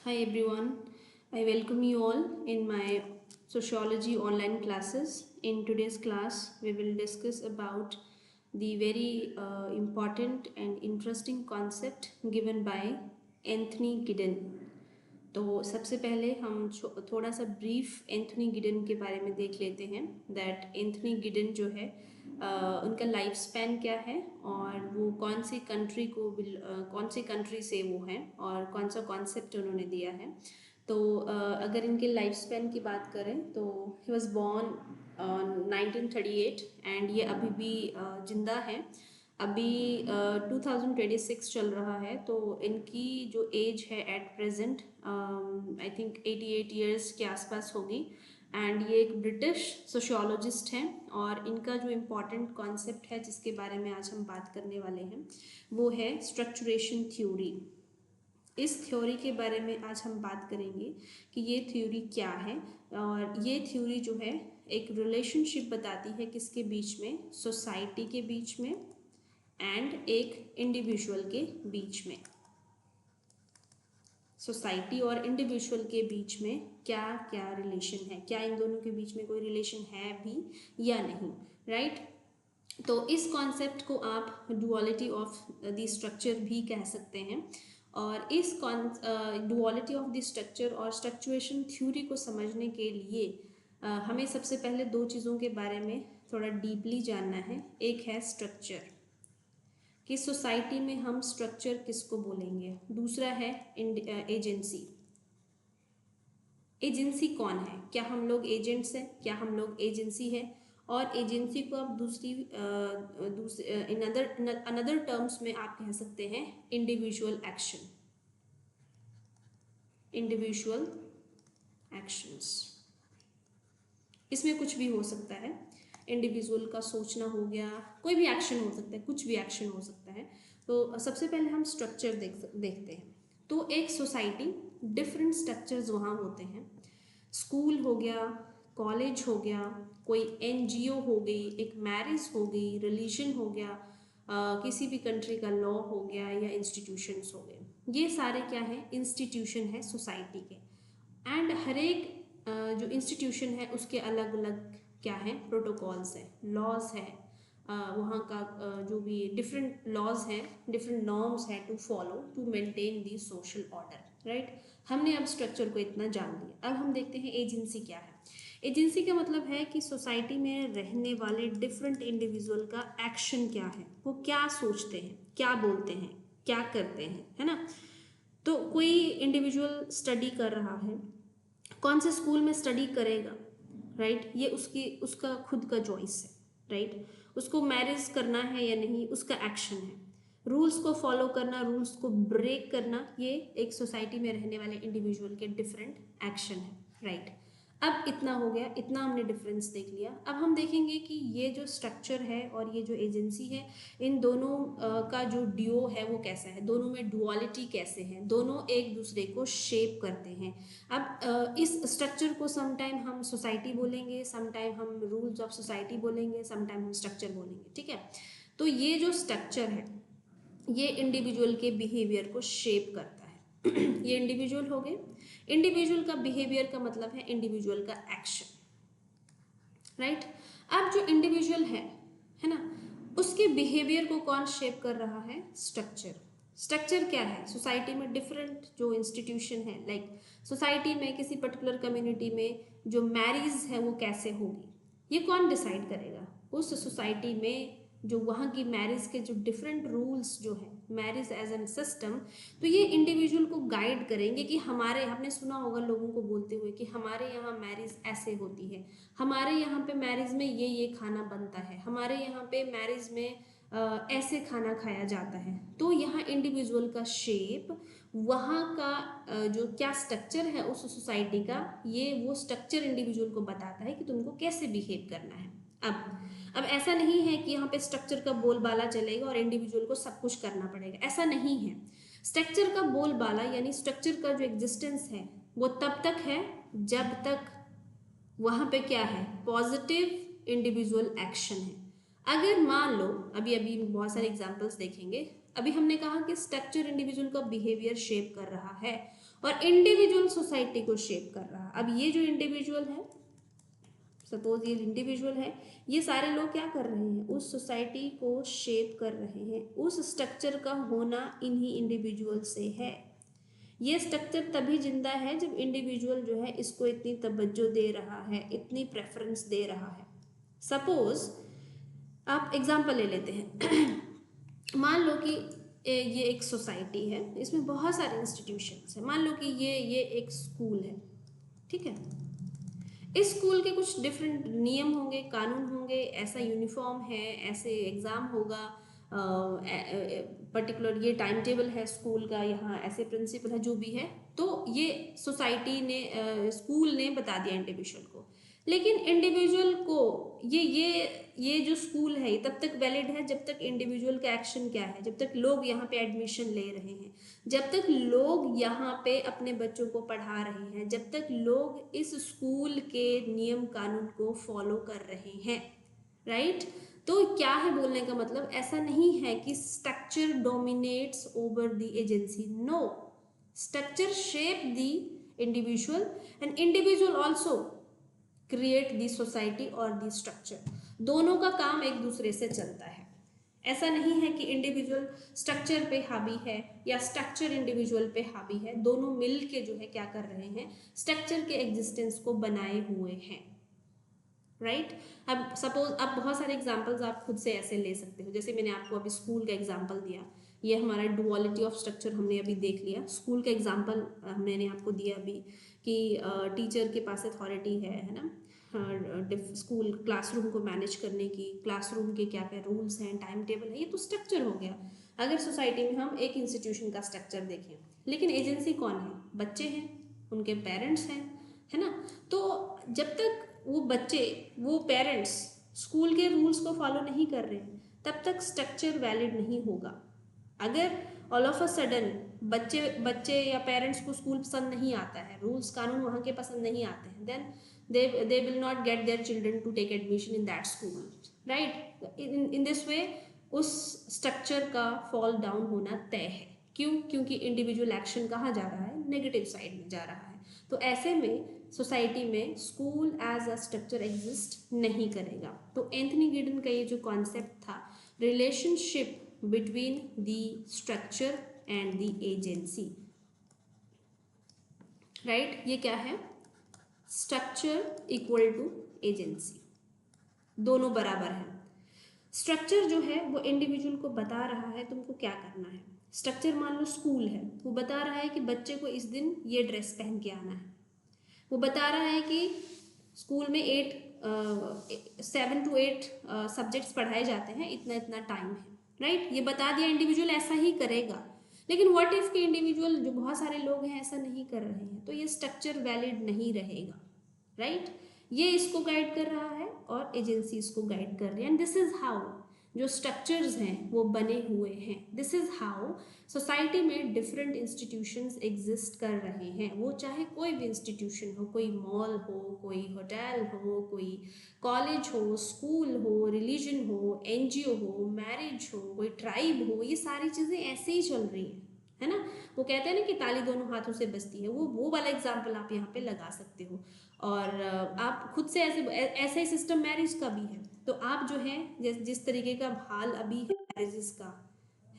Hi everyone, I welcome you all in my sociology online classes. In today's class, we will discuss about the very important and interesting concept given by Anthony Giddens. तो सबसे पहले हम थोड़ा सा brief Anthony गिडन के बारे में देख लेते हैं दैट एंथनी गिडन जो है उनका लाइफ स्पैन क्या है और वो कौन सी कंट्री से वो हैं और कौन सा कॉन्सेप्ट उन्होंने दिया है। तो अगर इनके लाइफ स्पैन की बात करें तो ही वॉज बॉर्न 1938 एंड ये अभी भी जिंदा है। अभी 2026 चल रहा है तो इनकी जो एज है at present I think 88 years के आसपास होगी। एंड ये एक ब्रिटिश सोशियोलॉजिस्ट हैं और इनका जो इम्पॉर्टेंट कॉन्सेप्ट है जिसके बारे में आज हम बात करने वाले हैं वो है स्ट्रक्चरेशन थ्योरी। इस थ्योरी के बारे में आज हम बात करेंगे कि ये थ्योरी क्या है और ये थ्योरी जो है एक रिलेशनशिप बताती है किसके बीच में, सोसाइटी के बीच में एंड एक इंडिविजुअल के बीच में। सोसाइटी और इंडिविजुअल के बीच में क्या क्या रिलेशन है, क्या इन दोनों के बीच में कोई रिलेशन है भी या नहीं, राइट। तो इस कॉन्सेप्ट को आप डुअलिटी ऑफ द स्ट्रक्चर भी कह सकते हैं और इस डुअलिटी ऑफ द स्ट्रक्चर और स्ट्रक्चरेशन थ्योरी को समझने के लिए हमें सबसे पहले दो चीज़ों के बारे में थोड़ा डीपली जानना है। एक है स्ट्रक्चर कि सोसाइटी में हम स्ट्रक्चर किसको बोलेंगे, दूसरा है एजेंसी। एजेंसी कौन है, क्या हम लोग एजेंट्स हैं, क्या हम लोग एजेंसी है। और एजेंसी को आप इन अनदर टर्म्स में आप कह सकते हैं इंडिविजुअल एक्शन, इंडिविजुअल एक्शंस। इसमें कुछ भी हो सकता है, इंडिविजुअल का सोचना हो गया, कोई भी एक्शन हो सकता है, कुछ भी एक्शन हो सकता है। तो सबसे पहले हम स्ट्रक्चर देखते हैं। तो एक सोसाइटी, डिफरेंट स्ट्रक्चर्स वहाँ होते हैं। स्कूल हो गया, कॉलेज हो गया, कोई एनजीओ हो गई, एक मैरिज हो गई, रिलीजन हो गया, किसी भी कंट्री का लॉ हो गया या इंस्टीट्यूशंस हो गए। ये सारे क्या है, इंस्टीट्यूशन है सोसाइटी के। एंड हर एक जो इंस्टीट्यूशन है उसके अलग अलग क्या है, प्रोटोकॉल्स है, लॉज है, वहाँ का जो भी डिफरेंट लॉज हैं, डिफरेंट नॉर्म्स हैं to follow to maintain the social order, right. हमने अब स्ट्रक्चर को इतना जान लिया। अब हम देखते हैं एजेंसी क्या है। एजेंसी का मतलब है कि सोसाइटी में रहने वाले डिफरेंट इंडिविजुअल का एक्शन क्या है, वो क्या सोचते हैं, क्या बोलते हैं, क्या करते हैं, है ना। तो कोई इंडिविजुअल स्टडी कर रहा है, कौन से स्कूल में स्टडी करेगा, राइट, ये उसका खुद का चॉइस है, राइट। उसको मैरिज करना है या नहीं, उसका एक्शन है। रूल्स को फॉलो करना, रूल्स को ब्रेक करना, ये एक सोसाइटी में रहने वाले इंडिविजुअल के डिफरेंट एक्शन है, राइट। अब इतना हो गया, इतना हमने डिफरेंस देख लिया। अब हम देखेंगे कि ये जो स्ट्रक्चर है और ये जो एजेंसी है, इन दोनों का जो ड्यूओ है वो कैसा है, दोनों में डुअलिटी कैसे है, दोनों एक दूसरे को शेप करते हैं। अब इस स्ट्रक्चर को समटाइम हम सोसाइटी बोलेंगे, समटाइम हम रूल्स ऑफ सोसाइटी बोलेंगे, समटाइम हम स्ट्रक्चर बोलेंगे, ठीक है। तो ये जो स्ट्रक्चर है ये इंडिविजुअल के बिहेवियर को शेप करता है। ये इंडिविजुअल हो गए, इंडिविजुअल का बिहेवियर का मतलब है इंडिविजुअल का एक्शन, राइट। अब जो इंडिविजुअल है ना, उसके बिहेवियर को कौन शेप कर रहा है, स्ट्रक्चर। स्ट्रक्चर क्या है, सोसाइटी में डिफरेंट जो इंस्टीट्यूशन है, लाइक सोसाइटी में किसी पर्टिकुलर कम्युनिटी में जो मैरिज है वो कैसे होगी, ये कौन डिसाइड करेगा। उस सोसाइटी में जो वहाँ की मैरिज के जो डिफरेंट रूल्स जो है, मैरिज एज एन सिस्टम, तो ये इंडिविजुअल को गाइड करेंगे कि हमारे, आपने सुना होगा लोगों को बोलते हुए कि हमारे यहाँ मैरिज ऐसे होती है, हमारे यहाँ पे मैरिज में ये खाना बनता है, हमारे यहाँ पे मैरिज में ऐसे खाना खाया जाता है। तो यहाँ इंडिविजुअल का शेप, वहाँ का जो क्या स्ट्रक्चर है उस सोसाइटी का, ये वो स्ट्रक्चर इंडिविजुअल को बताता है कि तुमको कैसे बिहेव करना है। अब ऐसा नहीं है कि यहाँ पे स्ट्रक्चर का बोलबाला चलेगा और इंडिविजुअल को सब कुछ करना पड़ेगा, ऐसा नहीं है। स्ट्रक्चर का बोलबाला यानी स्ट्रक्चर का जो एग्जिस्टेंस है वो तब तक है जब तक वहाँ पे क्या है, पॉजिटिव इंडिविजुअल एक्शन है। अगर मान लो, अभी अभी बहुत सारे एग्जांपल्स देखेंगे, अभी हमने कहा कि स्ट्रक्चर इंडिविजुअल का बिहेवियर शेप कर रहा है और इंडिविजुअल सोसाइटी को शेप कर रहा है। अब ये जो इंडिविजुअल है, सपोज ये इंडिविजुअल है, ये सारे लोग क्या कर रहे हैं, उस सोसाइटी को शेप कर रहे हैं। उस स्ट्रक्चर का होना इन्हीं इंडिविजुअल से है। ये स्ट्रक्चर तभी जिंदा है जब इंडिविजुअल जो है इसको इतनी तवज्जो दे रहा है, इतनी प्रेफरेंस दे रहा है। सपोज आप एग्जांपल ले लेते हैं मान लो कि ये एक सोसाइटी है, इसमें बहुत सारे इंस्टीट्यूशंस हैं। मान लो कि ये एक स्कूल है, ठीक है। इस स्कूल के कुछ डिफरेंट नियम होंगे, कानून होंगे, ऐसा यूनिफॉर्म है, ऐसे एग्ज़ाम होगा, पर्टिकुलर ये टाइम टेबल है स्कूल का, यहाँ ऐसे प्रिंसिपल है, जो भी है। तो ये सोसाइटी ने स्कूल ने बता दिया इंडिविजुअल को। लेकिन इंडिविजुअल को ये जो स्कूल है ये तब तक वैलिड है जब तक इंडिविजुअल का एक्शन क्या है, जब तक लोग यहाँ पे एडमिशन ले रहे हैं, जब तक लोग यहाँ पे अपने बच्चों को पढ़ा रहे हैं, जब तक लोग इस स्कूल के नियम कानून को फॉलो कर रहे हैं, राइट। तो क्या है बोलने का मतलब, ऐसा नहीं है कि structure dominates over the agency. No, structure shape the individual and individual also create the society और द स्ट्रक्चर। दोनों का काम एक दूसरे से चलता है। ऐसा नहीं है कि इंडिविजुअल स्ट्रक्चर पे हावी है या स्ट्रक्चर इंडिविजुअल पे हावी है। दोनों मिल के जो है क्या कर रहे हैं, स्ट्रक्चर के एग्जिस्टेंस को बनाए हुए हैं, राइट। अब सपोज आप बहुत सारे एग्जांपल्स आप खुद से ऐसे ले सकते हो, जैसे मैंने आपको अभी स्कूल का एग्जांपल दिया, ये हमारा डुअलिटी ऑफ स्ट्रक्चर हमने अभी देख लिया। स्कूल का एग्जांपल मैंने आपको दिया अभी कि टीचर के पास अथॉरिटी है ना, स्कूल क्लासरूम को मैनेज करने की, क्लासरूम के क्या क्या रूल्स हैं, टाइम टेबल है, ये तो स्ट्रक्चर हो गया। अगर सोसाइटी में हम एक इंस्टीट्यूशन का स्ट्रक्चर देखें, लेकिन एजेंसी कौन है, बच्चे हैं, उनके पेरेंट्स हैं, है ना। तो जब तक वो बच्चे, वो पेरेंट्स स्कूल के रूल्स को फॉलो नहीं कर रहे हैं, तब तक स्ट्रक्चर वैलिड नहीं होगा। अगर ऑल ऑफ अ सडन बच्चे या पेरेंट्स को स्कूल पसंद नहीं आता है, रूल्स कानून वहाँ के पसंद नहीं आते हैं, then they will not get their children to take admission in that school, right। in this way उस स्ट्रक्चर का फॉल डाउन होना तय है। क्यों? क्योंकि इंडिविजुअल एक्शन कहाँ जा रहा है, नेगेटिव साइड में जा रहा है। तो ऐसे में सोसाइटी में school as a structure exist नहीं करेगा। तो एंथनी गिडन का ये जो कॉन्सेप्ट था, relationship between the structure and the agency, right, ये क्या है, स्ट्रक्चर इक्वल टू एजेंसी, दोनों बराबर है। स्ट्रक्चर जो है वो इंडिविजुअल को बता रहा है तुमको क्या करना है। स्ट्रक्चर मान लो स्कूल है, वो बता रहा है कि बच्चे को इस दिन ये ड्रेस पहन के आना है। वो बता रहा है कि स्कूल में 7 to 8 सब्जेक्ट्स पढ़ाए जाते हैं, इतना इतना टाइम है, राइट। ये बता दिया, इंडिविजुअल ऐसा ही करेगा। लेकिन व्हाट इफ के इंडिविजुअल जो बहुत सारे लोग हैं ऐसा नहीं कर रहे हैं, तो ये स्ट्रक्चर वैलिड नहीं रहेगा, राइट। ये इसको गाइड कर रहा है और एजेंसी इसको गाइड कर रही है। एंड दिस इज हाउ जो स्ट्रक्चर्स हैं वो बने हुए हैं। दिस इज हाउ सोसाइटी में डिफरेंट इंस्टीट्यूशंस एग्जिस्ट कर रहे हैं। वो चाहे कोई भी इंस्टीट्यूशन हो, कोई मॉल हो, कोई होटल हो, कोई कॉलेज हो, स्कूल हो, रिलीजन हो, एनजीओ हो, मैरिज हो, कोई ट्राइब हो, ये सारी चीज़ें ऐसे ही चल रही हैं, है ना। वो कहते हैं ना कि ताली दोनों हाथों से बजती है, वो वाला एग्जाम्पल आप यहाँ पे लगा सकते हो। और आप खुद से ऐसा ही सिस्टम मैरिज का भी है। तो आप जो है जिस तरीके का हाल अभी है मैरिजेस का,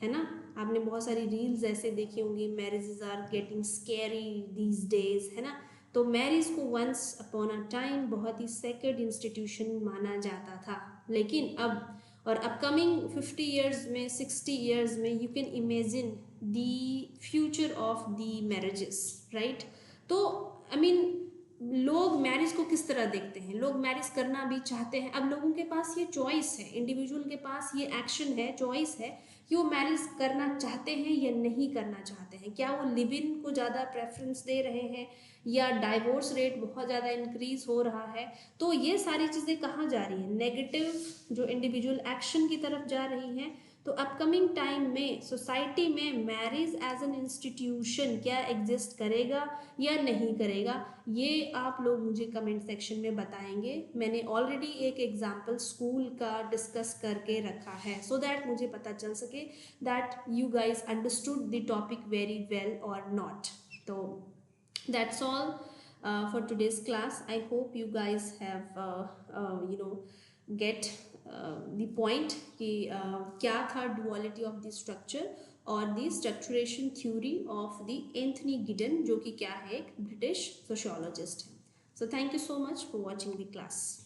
है ना, आपने बहुत सारी रील्स ऐसे देखी होंगी, marriages are getting scary these days, है ना। तो मैरिज को वंस अपॉन अ टाइम बहुत ही सेक्रेड इंस्टीट्यूशन माना जाता था, लेकिन अब और अपकमिंग 50 ईयर्स में, 60 ईयर्स में, you can imagine the future of the marriages, right. तो आई मीन लोग मैरिज को किस तरह देखते हैं, लोग मैरिज करना भी चाहते हैं। अब लोगों के पास ये चॉइस है, इंडिविजुअल के पास ये एक्शन है, चॉइस है कि वो मैरिज करना चाहते हैं या नहीं करना चाहते हैं। क्या वो लिव इन को ज़्यादा प्रेफरेंस दे रहे हैं या डाइवोर्स रेट बहुत ज़्यादा इंक्रीज हो रहा है। तो ये सारी चीज़ें कहाँ जा रही हैं, नेगेटिव जो इंडिविजुअल एक्शन की तरफ जा रही हैं। तो अपकमिंग टाइम में सोसाइटी में मैरिज एज एन इंस्टीट्यूशन क्या एग्जिस्ट करेगा या नहीं करेगा, ये आप लोग मुझे कमेंट सेक्शन में बताएंगे। मैंने ऑलरेडी एक एग्जांपल स्कूल का डिस्कस करके रखा है सो दैट मुझे पता चल सके that you guys understood the topic very well और नॉट। तो that's all for today's class. I hope you guys have get the point कि क्या था duality of the structure और the structuration theory of the Anthony Giddens, जो कि क्या है, एक ब्रिटिश सोशियोलॉजिस्ट है। So thank you so much for watching the class.